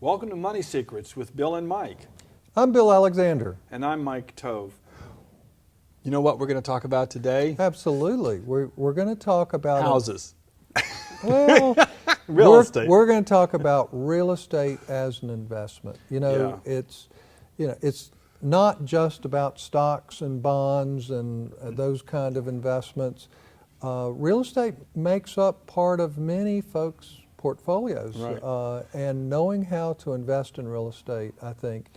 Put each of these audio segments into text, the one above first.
Welcome to Money Secrets with Bill and Mike. I'm Bill Alexander. And I'm Mike Tove. You know what we're going to talk about today? Absolutely. We're going to talk about houses. Well, real estate. We're going to talk about real estate as an investment. It's not just about stocks and bonds and those kind of investments. Real estate makes up part of many folks' portfolios, right. And knowing how to invest in real estate, I think,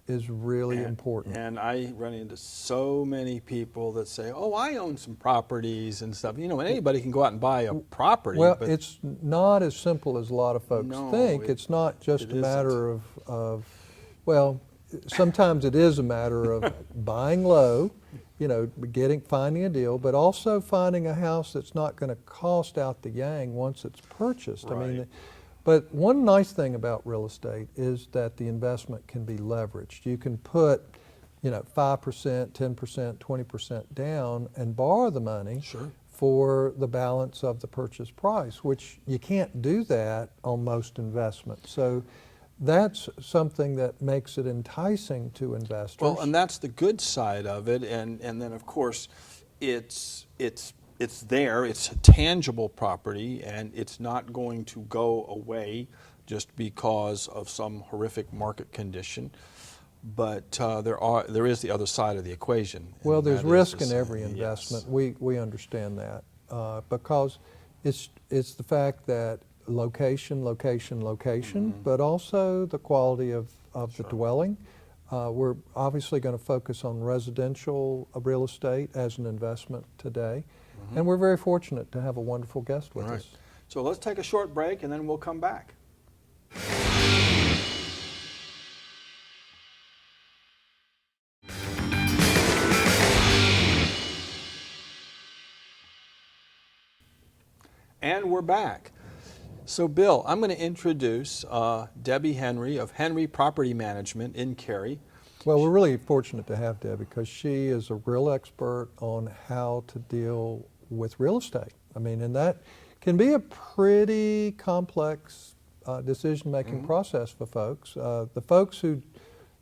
is really important. And I run into so many people that say, "Oh, I own some properties and stuff." And anybody can go out and buy a property. Well, but it's not as simple as a lot of folks think. It's not just a matter of, well, sometimes it is a matter of buying low, finding a deal, but also finding a house that's not going to cost out the yang once it's purchased. Right. But one nice thing about real estate is that the investment can be leveraged. You can put, 5%, 10%, 20% down and borrow the money for the balance of the purchase price, which you can't do that on most investments. So that's something that makes it enticing to investors. Well, and that's the good side of it, and then of course, it's there. It's a tangible property, and it's not going to go away just because of some horrific market condition. But there is the other side of the equation. Well, there's risk in every investment. Yes. We understand that because it's the fact that location, but also the quality of the dwelling. We're obviously going to focus on residential real estate as an investment today. And we're very fortunate to have a wonderful guest with us. So let's take a short break and then we'll come back. And we're back. So Bill, I'm going to introduce Debbie Henry of Henry Property Management in Cary. Well, we're really fortunate to have Debbie because she is a real expert on how to deal with real estate. And that can be a pretty complex decision-making process for folks. The folks who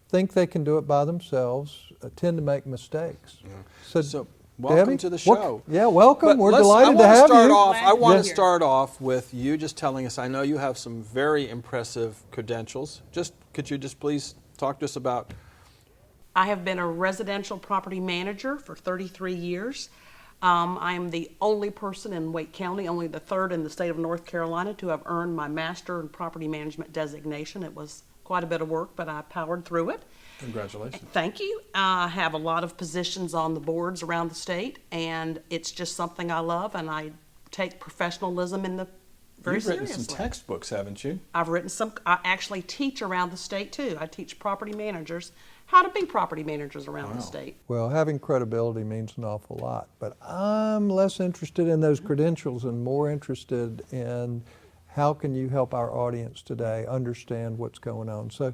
think they can do it by themselves tend to make mistakes. So welcome Debbie, to the show. Welcome. We're delighted to have you. I want to start off with you just telling us, I know you have some very impressive credentials. Could you just please talk to us about... I have been a residential property manager for 33 years. I am the only person in Wake County, only the third in the state of North Carolina to have earned my Master in Property Management designation. It was quite a bit of work, but I powered through it. Congratulations. Thank you. I have a lot of positions on the boards around the state, and it's just something I love, and I take professionalism in the very seriously. You've written some textbooks, haven't you? I've written some. I actually teach around the state, too. I teach property managers how to be property managers around the state. Well, having credibility means an awful lot, but I'm less interested in those credentials and more interested in how can you help our audience today understand what's going on. So,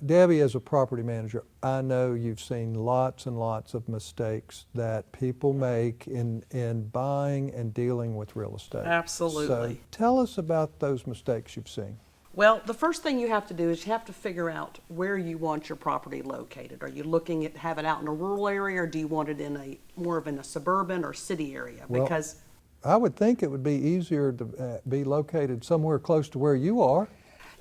Debbie, as a property manager, I know you've seen lots and lots of mistakes that people make in buying and dealing with real estate. Absolutely. So tell us about those mistakes you've seen. Well, the first thing you have to do is you have to figure out where you want your property located. Are you looking at have it out in a rural area, or do you want it in more of a suburban or city area? Because I would think it would be easier to be located somewhere close to where you are.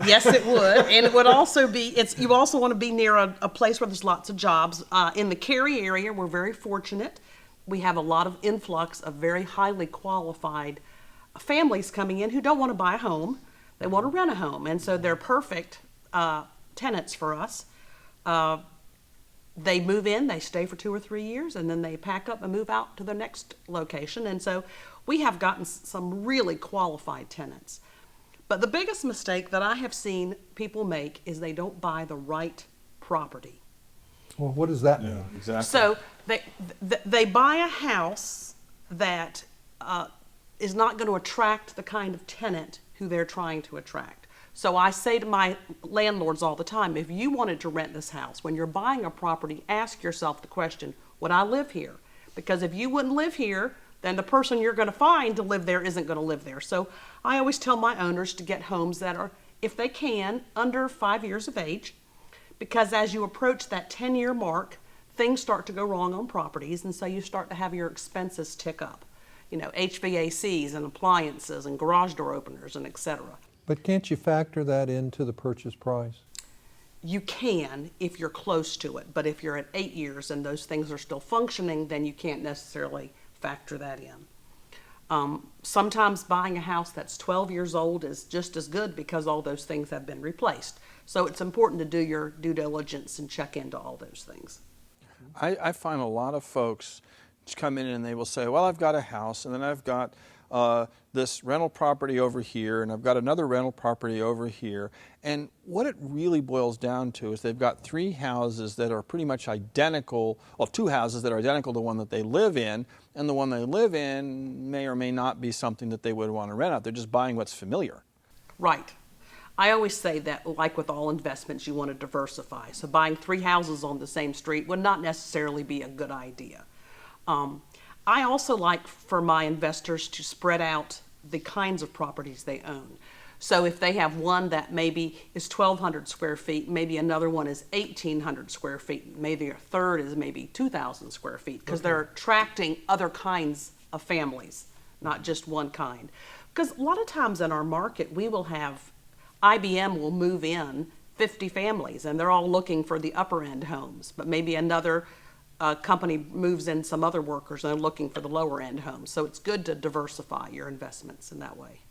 Yes, it would, and it would also be. You also want to be near a place where there's lots of jobs. In the Cary area, we're very fortunate. We have a lot of influx of very highly qualified families coming in who don't want to buy a home. They want to rent a home, and so they're perfect tenants for us. They move in, they stay for 2 or 3 years, and then they pack up and move out to their next location. And so we have gotten some really qualified tenants. But the biggest mistake that I have seen people make is they don't buy the right property. Well, what does that mean? Yeah, exactly. So they buy a house that is not going to attract the kind of tenant who they're trying to attract. So I say to my landlords all the time, if you wanted to rent this house, when you're buying a property, ask yourself the question, would I live here? Because if you wouldn't live here, then the person you're going to find to live there isn't going to live there. So I always tell my owners to get homes that are if they can, under 5 years of age, because as you approach that 10-year mark, things start to go wrong on properties, and so you start to have your expenses tick up. You know, HVACs and appliances and garage door openers and et cetera. But can't you factor that into the purchase price? You can if you're close to it, but if you're at 8 years and those things are still functioning, then you can't necessarily factor that in. Sometimes buying a house that's 12 years old is just as good because all those things have been replaced. So it's important to do your due diligence and check into all those things. I find a lot of folks come in and they will say, well, I've got a house, and then I've got this rental property over here, and I've got another rental property over here. And what it really boils down to is they've got 3 houses that are pretty much identical, well, 2 houses that are identical to the one that they live in, and the one they live in may or may not be something that they would want to rent out. They're just buying what's familiar. Right. I always say that, like with all investments, you want to diversify. So buying 3 houses on the same street would not necessarily be a good idea. I also like for my investors to spread out the kinds of properties they own. So if they have one that maybe is 1,200 square feet, maybe another one is 1,800 square feet, maybe a third is maybe 2,000 square feet, because they're attracting other kinds of families, not just one kind. Because a lot of times in our market, we will have, IBM will move in 50 families, and they're all looking for the upper end homes, but maybe another company moves in some other workers and they're looking for the lower end homes. So it's good to diversify your investments in that way.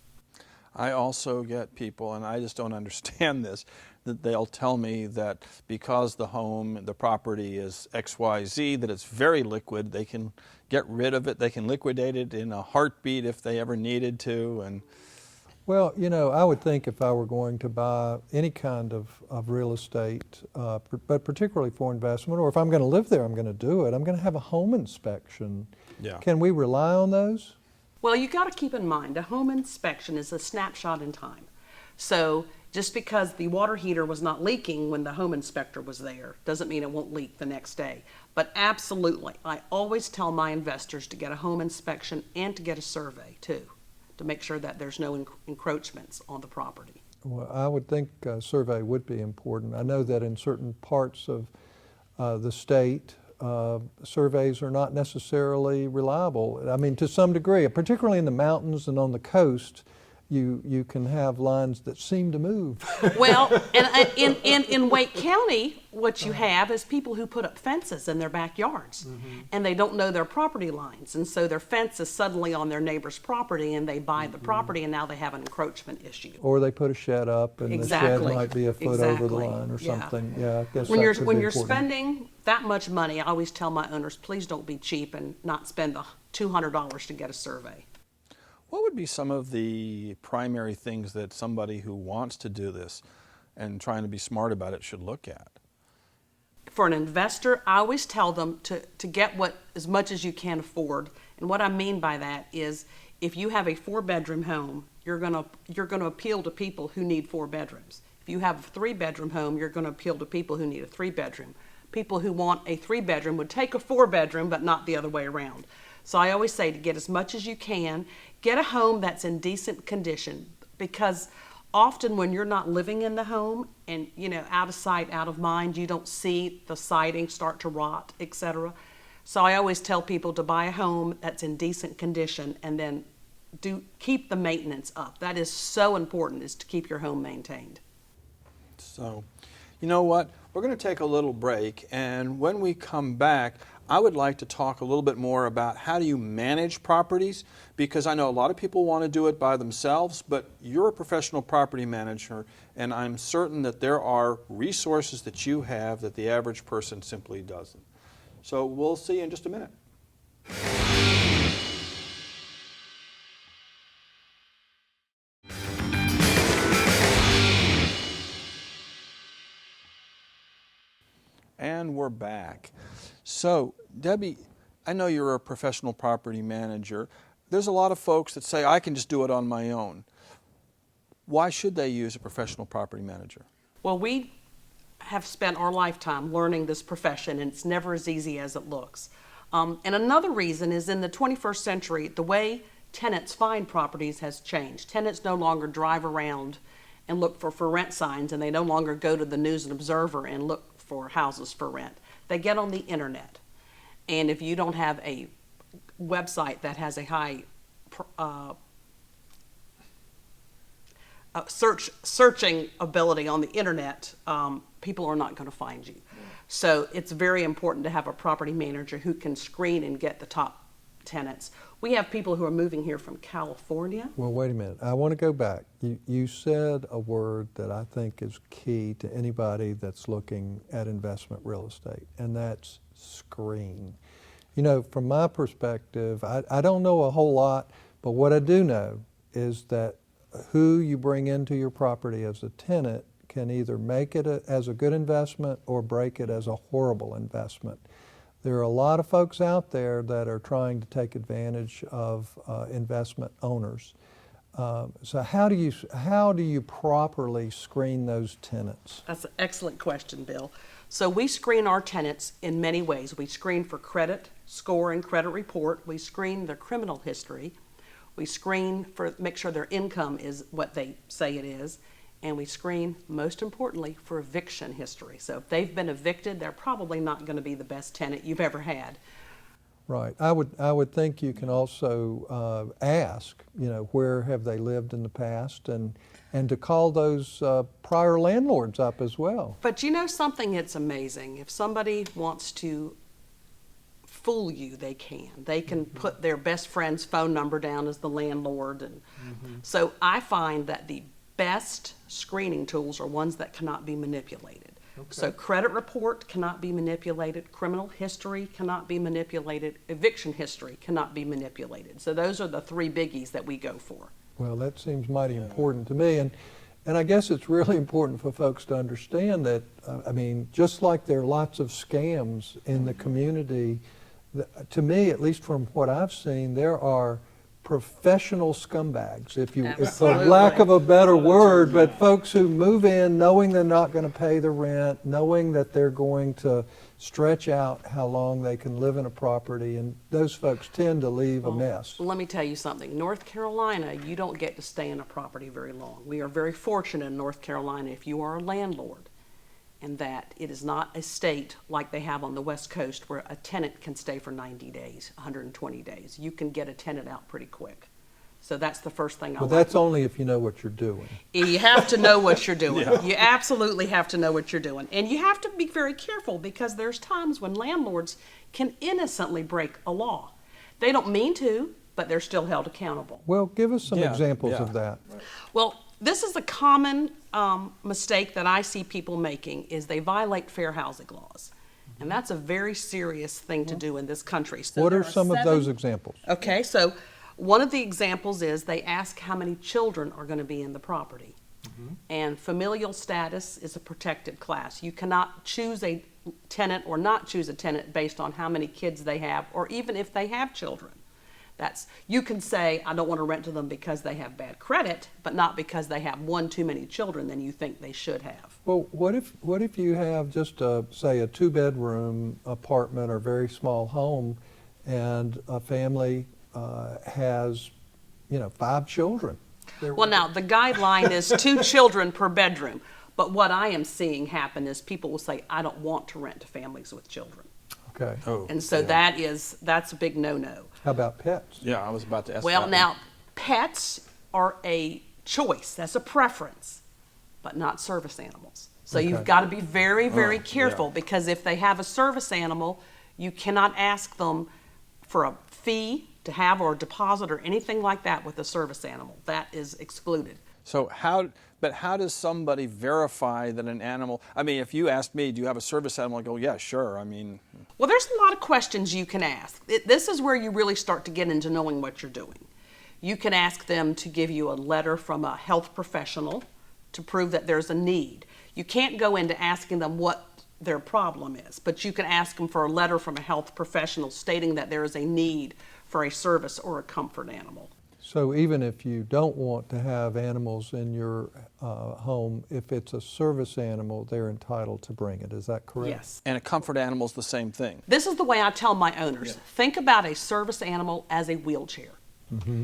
I also get people, and I just don't understand this, that they'll tell me that because the home, the property is XYZ, that it's very liquid, they can get rid of it, they can liquidate it in a heartbeat if they ever needed to. And Well, you know, I would think if I were going to buy any kind of real estate, but particularly for investment, or if I'm going to live there, I'm going to do it, I'm going to have a home inspection. Yeah. Can we rely on those? Well, you got to keep in mind a home inspection is a snapshot in time. So just because the water heater was not leaking when the home inspector was there doesn't mean it won't leak the next day. But absolutely, I always tell my investors to get a home inspection and to get a survey too, to make sure that there's no encroachments on the property. Well, I would think a survey would be important. I know that in certain parts of the state, surveys are not necessarily reliable. I mean, to some degree, particularly in the mountains and on the coast, you can have lines that seem to move. Well, and in Wake County, what you have is people who put up fences in their backyards, and they don't know their property lines, and so their fence is suddenly on their neighbor's property, and they buy the property, and now they have an encroachment issue. Or they put a shed up, and Exactly. the shed might be a foot over the Exactly. line or Yeah. something. Yeah, I guess When that you're could when be you're important. spending that much money, I always tell my owners, please don't be cheap and not spend the $200 to get a survey. what would be some of the primary things that somebody who wants to do this and trying to be smart about it should look at? For an investor, I always tell them to get as much as you can afford. And what I mean by that is if you have a 4-bedroom home, you're gonna appeal to people who need 4 bedrooms. If you have a 3-bedroom home, you're gonna appeal to people who need a 3-bedroom. People who want a 3-bedroom would take a 4-bedroom, but not the other way around. So I always say to get as much as you can, get a home that's in decent condition, because often when you're not living in the home and, you know, out of sight, out of mind, you don't see the siding start to rot, etc. So I always tell people to buy a home that's in decent condition and then keep the maintenance up. That is so important, is to keep your home maintained. So, you know what? We're going to take a little break, and when we come back, I would like to talk a little bit more about how do you manage properties, because I know a lot of people want to do it by themselves, but you're a professional property manager, and I'm certain that there are resources that you have that the average person simply doesn't. So we'll see you in just a minute. And we're back. So, Debbie, I know you're a professional property manager. There's a lot of folks that say, I can just do it on my own. Why should they use a professional property manager? Well, we have spent our lifetime learning this profession, and it's never as easy as it looks. And another reason is in the 21st century, the way tenants find properties has changed. Tenants no longer drive around and look for rent signs, and they no longer go to the News and Observer and look for houses for rent. They get on the internet. And if you don't have a website that has a high searching ability on the internet, people are not going to find you. So it's very important to have a property manager who can screen and get the top tenants. We have people who are moving here from California. Well, wait a minute. I want to go back. You said a word that I think is key to anybody that's looking at investment real estate, and that's screen. You know, from my perspective, I don't know a whole lot, but what I do know is that who you bring into your property as a tenant can either make it as a good investment or break it as a horrible investment. There are a lot of folks out there that are trying to take advantage of investment owners. So how do you properly screen those tenants? That's an excellent question, Bill. So we screen our tenants in many ways. We screen for credit score and credit report. We screen their criminal history. We screen for make sure their income is what they say it is. And we screen, most importantly, for eviction history. So if they've been evicted, they're probably not going to be the best tenant you've ever had. Right. I would think you can also ask, you know, where have they lived in the past, and to call those prior landlords up as well. But you know something, it's amazing. If somebody wants to fool you, they can. They can put their best friend's phone number down as the landlord. And so I find that the best screening tools are ones that cannot be manipulated. Okay. So credit report cannot be manipulated, criminal history cannot be manipulated, eviction history cannot be manipulated. So those are the three biggies that we go for. Well, that seems mighty important to me, and I guess it's really important for folks to understand that, I mean, just like there are lots of scams in the community, to me, at least from what I've seen, there are professional scumbags, if for lack of a better word, but folks who move in knowing they're not going to pay the rent, knowing that they're going to stretch out how long they can live in a property, and those folks tend to leave a mess. Let me tell you something. North Carolina, you don't get to stay in a property very long. We are very fortunate in North Carolina if you are a landlord, and that it is not a state like they have on the West Coast where a tenant can stay for 90 days, 120 days. You can get a tenant out pretty quick. So that's the first thing I But that's only if you know what you're doing. You have to know what you're doing. Yeah. You absolutely have to know what you're doing. And you have to be very careful because there's times when landlords can innocently break a law. They don't mean to, but they're still held accountable. Well, give us some examples of that. Well, this is a common mistake that I see people making is they violate fair housing laws. And that's a very serious thing to do in this country. So what are some of those examples? Okay, so one of the examples is they ask how many children are going to be in the property. And familial status is a protected class. You cannot choose a tenant or not choose a tenant based on how many kids they have or even if they have children. You can say, I don't want to rent to them because they have bad credit, but not because they have one too many children than you think they should have. Well, what if you have just say a 2-bedroom apartment or very small home, and a family has, 5 children? Well, now the guideline is 2 children per bedroom, but what I am seeing happen is people will say, I don't want to rent to families with children. Okay. Oh, And so that's a big no-no. How about pets? yeah, I was about to ask Well, that now, pets are a choice. That's a preference, but not service animals. So you've got to be very, very careful because if they have a service animal, you cannot ask them for a fee to have or a deposit or anything like that with a service animal. That is excluded. So how does somebody verify that an animal, I mean, if you asked me, do you have a service animal? I go, yeah, sure. I mean. Well, there's a lot of questions you can ask. This is where you really start to get into knowing what you're doing. You can ask them to give you a letter from a health professional to prove that there's a need. You can't go into asking them what their problem is, but you can ask them for a letter from a health professional stating that there is a need for a service or a comfort animal. So even if you don't want to have animals in your home, if it's a service animal, they're entitled to bring it. Is that correct? Yes. And a comfort animal is the same thing. This is the way I tell my owners. Think about a service animal as a wheelchair.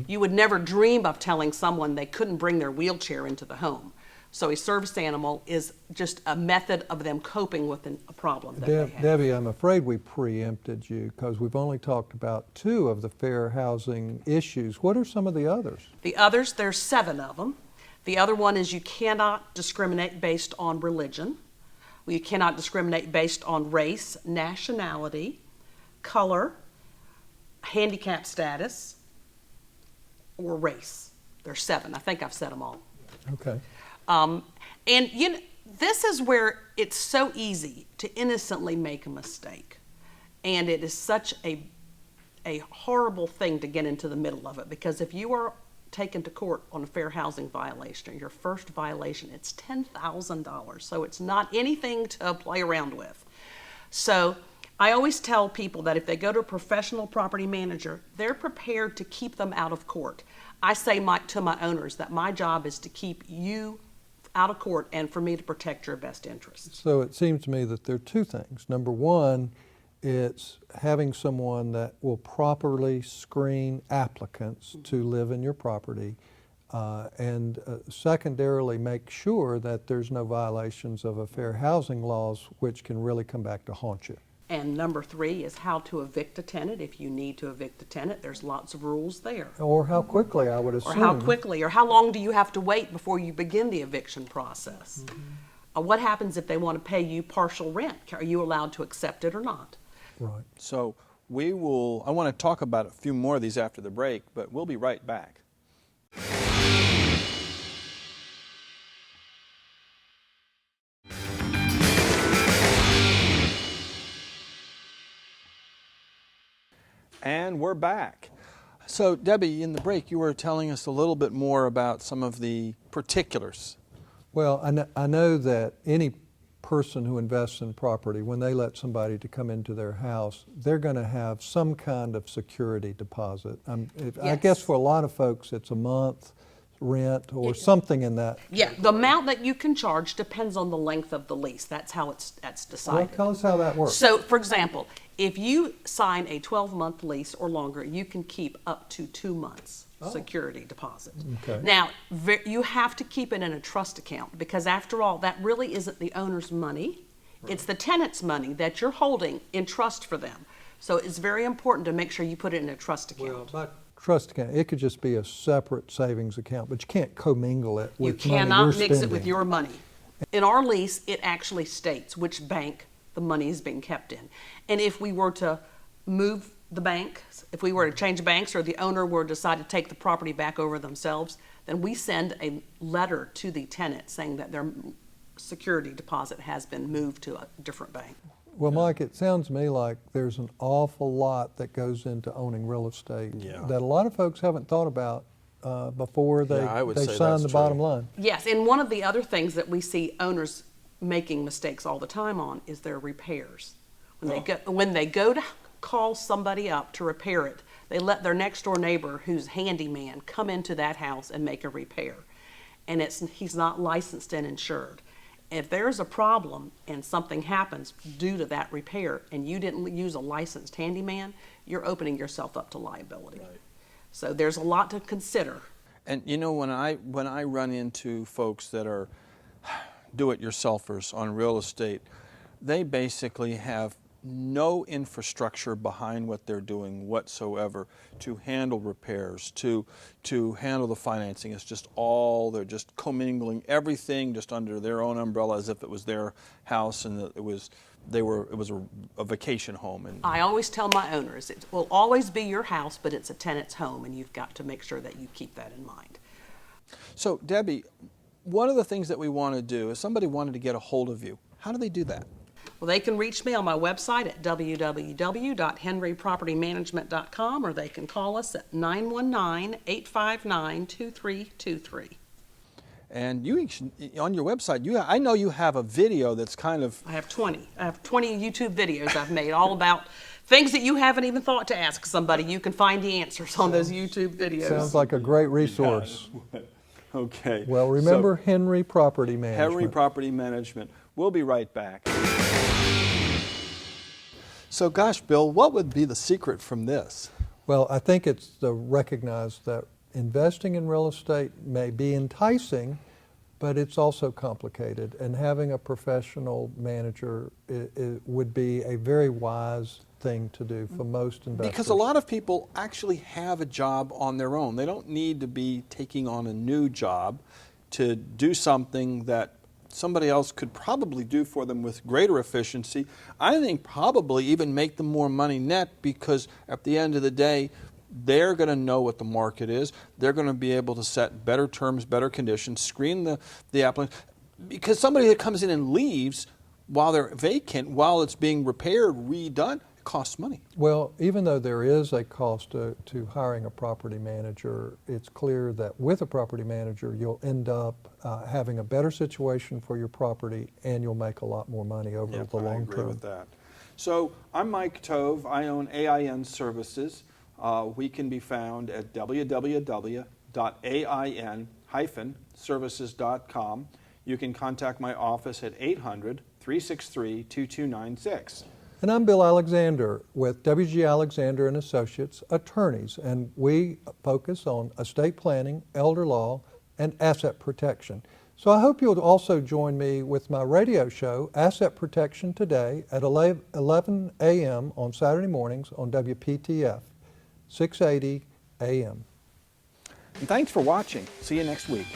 You would never dream of telling someone they couldn't bring their wheelchair into the home. So a service animal is just a method of them coping with a problem that they have. Debbie, I'm afraid we preempted you because we've only talked about 2 of the fair housing issues. What are some of the others? The others, there's 7 of them. The other one is you cannot discriminate based on religion. You cannot discriminate based on race, nationality, color, handicap status, or race. There's 7. I think I've said them all. Okay. And you know, this is where it's so easy to innocently make a mistake. And it is such a horrible thing to get into the middle of it, because if you are taken to court on a fair housing violation, or your first violation, it's $10,000. So it's not anything to play around with. So I always tell people that if they go to a professional property manager, they're prepared to keep them out of court. I say to my owners that my job is to keep you out of court and for me to protect your best interests. So it seems to me that there are 2 things. Number one, it's having someone that will properly screen applicants to live in your property, and secondarily make sure that there's no violations of a fair housing laws, which can really come back to haunt you. And number 3 is how to evict a tenant. If you need to evict a tenant, there's lots of rules there. Or how quickly, I would assume. Or how quickly, or how long do you have to wait before you begin the eviction process? What happens if they want to pay you partial rent? Are you allowed to accept it or not? Right. So I want to talk about a few more of these after the break, but we'll be right back. And we're back. So Debbie, in the break, you were telling us a little bit more about some of the particulars. Well, I know that any person who invests in property, when they let somebody to come into their house, they're going to have some kind of security deposit. I Yes. guess for a lot of folks, it's a month rent or something in that. Yeah, the amount that you can charge depends on the length of the lease. That's how that's Well, decided. tell us how that works. So, for example, if you sign a 12-month lease or longer, you can keep up to 2 months security deposit. Okay. Now, you have to keep it in a trust account, because after all, that really isn't the owner's money. It's the tenant's money that you're holding in trust for them. So it's very important to make sure you put it in a trust account. Trust account, it could just be a separate savings account, but you can't commingle it You with money cannot you're mix it spending. with your money. In our lease, it actually states which bank the money is being kept in. And if we were to move the bank, if we were to change banks, or the owner were to decide to take the property back over themselves, then we send a letter to the tenant saying that their security deposit has been moved to a different bank. Well, Mike, it sounds to me like there's an awful lot that goes into owning real estate that a lot of folks haven't thought about before they sign the bottom line. Yes, and one of the other things that we see owners making mistakes all the time on is their repairs. When they go to call somebody up to repair it, they let their next door neighbor, who's handyman, come into that house and make a repair. And he's not licensed and insured. If there's a problem and something happens due to that repair and you didn't use a licensed handyman, you're opening yourself up to liability. Right. So there's a lot to consider. And you know, when I run into folks that are do-it-yourselfers on real estate, they basically have no infrastructure behind what they're doing whatsoever to handle repairs, to handle the financing. It's just they're just commingling everything just under their own umbrella as if it was their house and it was a vacation home. And I always tell my owners, it will always be your house, but it's a tenant's home, and you've got to make sure that you keep that in mind. So Debbie, one of the things that we want to do, if somebody wanted to get a hold of you, how do they do that? Well, they can reach me on my website at www.henrypropertymanagement.com, or they can call us at 919-859-2323. And you, on your website, I know you have a video that's kind of... I have 20 YouTube videos I've made all about things that you haven't even thought to ask somebody. You can find the answers on those YouTube videos. Sounds like a great resource. Okay. Well, remember Henry Property Management. Henry Property Management. We'll be right back. So gosh, Bill, what would be the secret from this? Well, I think it's to recognize that investing in real estate may be enticing, but it's also complicated. And having a professional manager would be a very wise thing to do for most investors. Because a lot of people actually have a job on their own. They don't need to be taking on a new job to do something that somebody else could probably do for them with greater efficiency. I think probably even make them more money net, because at the end of the day, they're going to know what the market is. They're going to be able to set better terms, better conditions, screen the applicant. Because somebody that comes in and leaves while they're vacant, while it's being repaired, redone, it costs money. Well, even though there is a cost to hiring a property manager, it's clear that with a property manager, you'll end up having a better situation for your property, and you'll make a lot more money over the long term. I agree with that. So I'm Mike Tove. I own AIN Services. We can be found at www.ain-services.com. You can contact my office at 800-363-2296. And I'm Bill Alexander with WG Alexander and Associates Attorneys, and we focus on estate planning, elder law, and asset protection. So I hope you'll also join me with my radio show, Asset Protection Today, at 11 a.m. on Saturday mornings on WPTF, 680 a.m. And thanks for watching. See you next week.